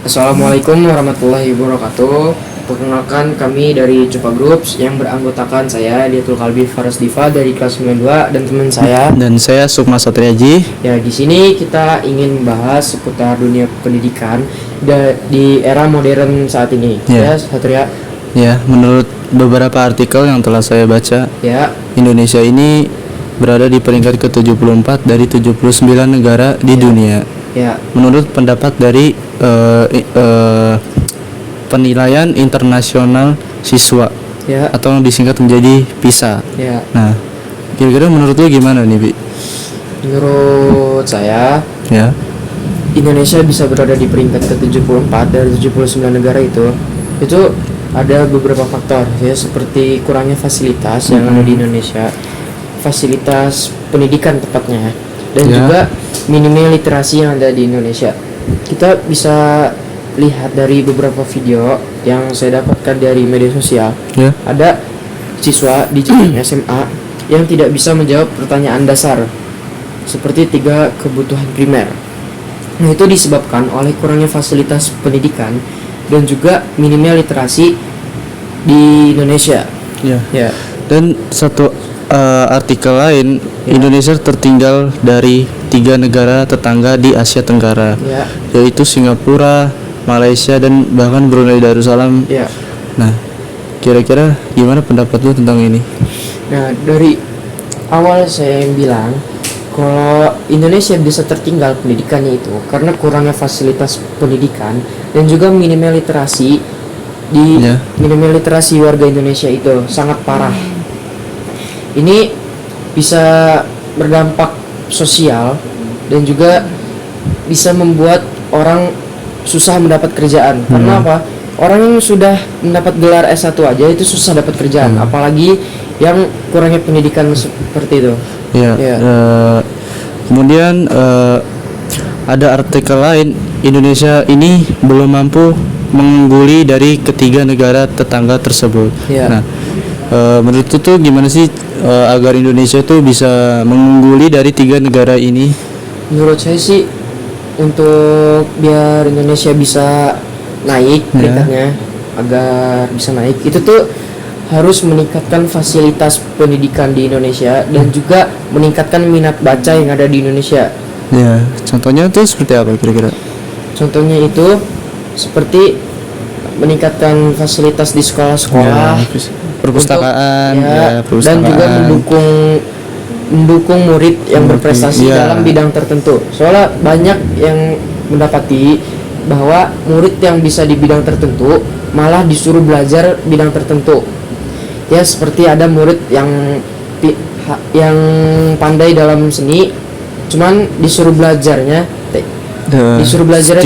Assalamualaikum warahmatullahi wabarakatuh. Perkenalkan, kami dari Copa Groups yang beranggotakan saya Diatul Kalbi Faras Diva dari kelas 92 dan teman saya. Dan saya Sukma Satriaji. Ya, di sini kita ingin membahas seputar dunia pendidikan di era modern saat ini. Ya, Satria. Ya, menurut beberapa artikel yang telah saya baca, Indonesia ini berada di peringkat ke-74 dari 79 negara di dunia. Ya. Menurut pendapat dari penilaian internasional siswa, atau yang disingkat menjadi PISA. Nah, kira-kira menurut lu gimana nih, Bi? Menurut saya, Indonesia bisa berada di peringkat ke-74 dari 79 negara itu ada beberapa faktor, ya, seperti kurangnya fasilitas yang ada di Indonesia, fasilitas pendidikan tepatnya, dan juga minimnya literasi yang ada di Indonesia. Kita bisa lihat dari beberapa video yang saya dapatkan dari media sosial, ada siswa di SMA yang tidak bisa menjawab pertanyaan dasar seperti 3 kebutuhan primer. Nah, itu disebabkan oleh kurangnya fasilitas pendidikan dan juga minimnya literasi di Indonesia. Dan satu artikel lain, Indonesia tertinggal dari 3 negara tetangga di Asia Tenggara, yaitu Singapura, Malaysia, dan bahkan Brunei Darussalam. Nah, kira-kira gimana pendapat lu tentang ini? Nah, dari awal saya yang bilang kalau Indonesia bisa tertinggal pendidikannya itu karena kurangnya fasilitas pendidikan dan juga minimnya literasi minimnya literasi warga Indonesia itu sangat parah. Ini bisa berdampak sosial dan juga bisa membuat orang susah mendapat kerjaan. Karena apa? Orang yang sudah mendapat gelar S1 aja itu susah dapat kerjaan, apalagi yang kurangnya pendidikan seperti itu. Kemudian ada artikel lain, Indonesia ini belum mampu mengungguli dari ketiga negara tetangga tersebut. Nah, menurut itu tuh gimana sih agar Indonesia tuh bisa mengungguli dari 3 negara ini? Menurut saya sih, untuk biar Indonesia bisa naik peringkatnya, agar bisa naik, itu tuh harus meningkatkan fasilitas pendidikan di Indonesia dan juga meningkatkan minat baca yang ada di Indonesia. Contohnya tuh seperti apa kira-kira? Contohnya itu seperti meningkatkan fasilitas di sekolah-sekolah, perpustakaan, dan juga mendukung murid yang berprestasi dalam bidang tertentu. Soalnya banyak yang mendapati bahwa murid yang bisa di bidang tertentu malah disuruh belajar bidang tertentu. Ya, seperti ada murid yang pandai dalam seni, cuman disuruh belajarnya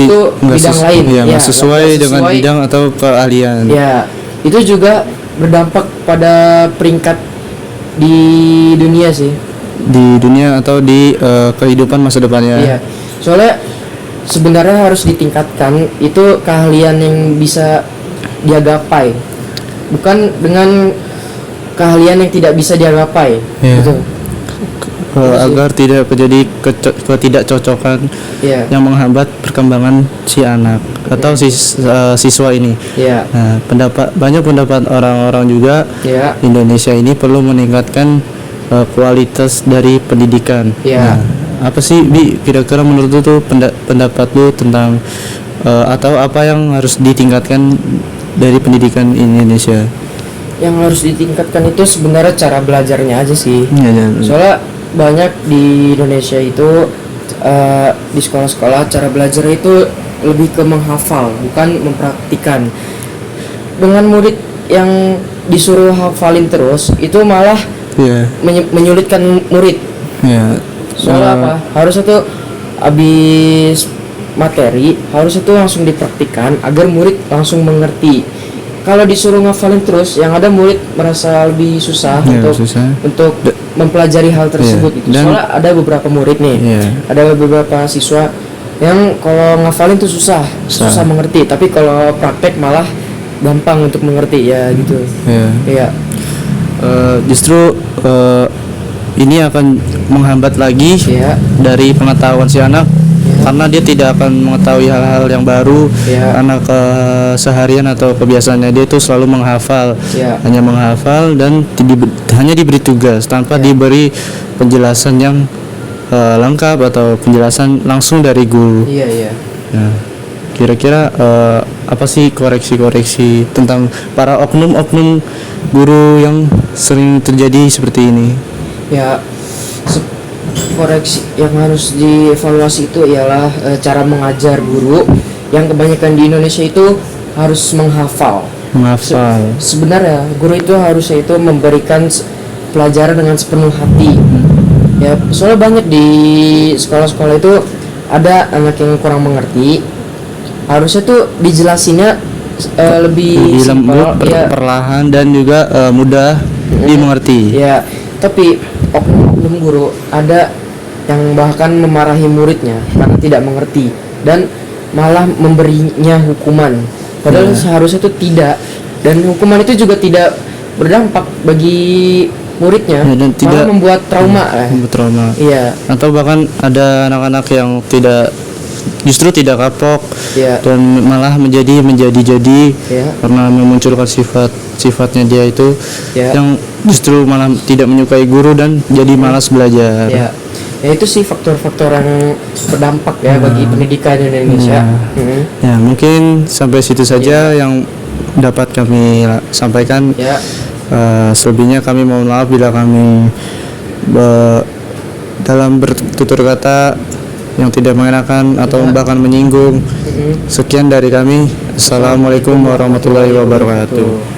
itu bidang lain, sesuai dengan bidang atau keahlian. Itu juga berdampak pada peringkat di dunia sih. Di dunia atau di kehidupan masa depannya. Soalnya sebenarnya harus ditingkatkan itu keahlian yang bisa dia gapai, bukan dengan keahlian yang tidak bisa dia gapai. Agar tidak terjadi ketidakcocokan yang menghambat perkembangan si anak atau siswa ini. Nah, banyak pendapat orang-orang juga, Indonesia ini perlu meningkatkan kualitas dari pendidikan. Nah, apa sih, Bi, kira-kira menurut lu tuh pendapat lu tentang atau apa yang harus ditingkatkan dari pendidikan Indonesia? Yang harus ditingkatkan itu sebenarnya cara belajarnya aja sih. Soalnya banyak di Indonesia itu di sekolah-sekolah cara belajar itu lebih ke menghafal, bukan mempraktikkan. Dengan murid yang disuruh hafalin terus, itu malah menyulitkan murid. Soalnya apa? Harusnya tuh habis materi, harusnya tuh langsung dipraktikkan agar murid langsung mengerti. Kalau disuruh ngafalin terus, yang ada murid merasa lebih susah untuk mempelajari hal tersebut. Soalnya ada beberapa murid nih, ada beberapa siswa yang kalau ngafalin tuh susah mengerti, tapi kalau praktek malah gampang untuk mengerti, gitu. Justru ini akan menghambat lagi dari pengetahuan si anak karena dia tidak akan mengetahui hal-hal yang baru karena keseharian atau kebiasaannya dia itu selalu menghafal, hanya menghafal dan hanya diberi tugas tanpa diberi penjelasan yang lengkap atau penjelasan langsung dari guru. Nah, kira-kira apa sih koreksi-koreksi tentang para oknum-oknum guru yang sering terjadi seperti ini? Ya, koreksi yang harus dievaluasi itu ialah cara mengajar guru yang kebanyakan di Indonesia itu harus menghafal. Sebenarnya guru itu harusnya itu memberikan pelajaran dengan sepenuh hati. Ya, soalnya banyak di sekolah-sekolah itu ada anak yang kurang mengerti. Harusnya tuh dijelasinnya lebih lembut, perlahan dan juga mudah dimengerti. Ya, tapi oknum guru ada yang bahkan memarahi muridnya karena tidak mengerti dan malah memberinya hukuman. Padahal seharusnya itu tidak, dan hukuman itu juga tidak berdampak bagi muridnya, dan tidak membuat trauma. Iya. Atau bahkan ada anak-anak yang justru tidak kapok dan malah menjadi karena memunculkan sifatnya dia itu yang justru malah tidak menyukai guru dan jadi malas belajar. Ya itu sih faktor-faktor yang berdampak bagi pendidikan di Indonesia. Ya mungkin sampai situ saja yang dapat kami sampaikan. Selebihnya kami mohon maaf bila kami dalam bertutur kata yang tidak mengenakan atau bahkan menyinggung. Sekian dari kami. Assalamualaikum warahmatullahi wabarakatuh.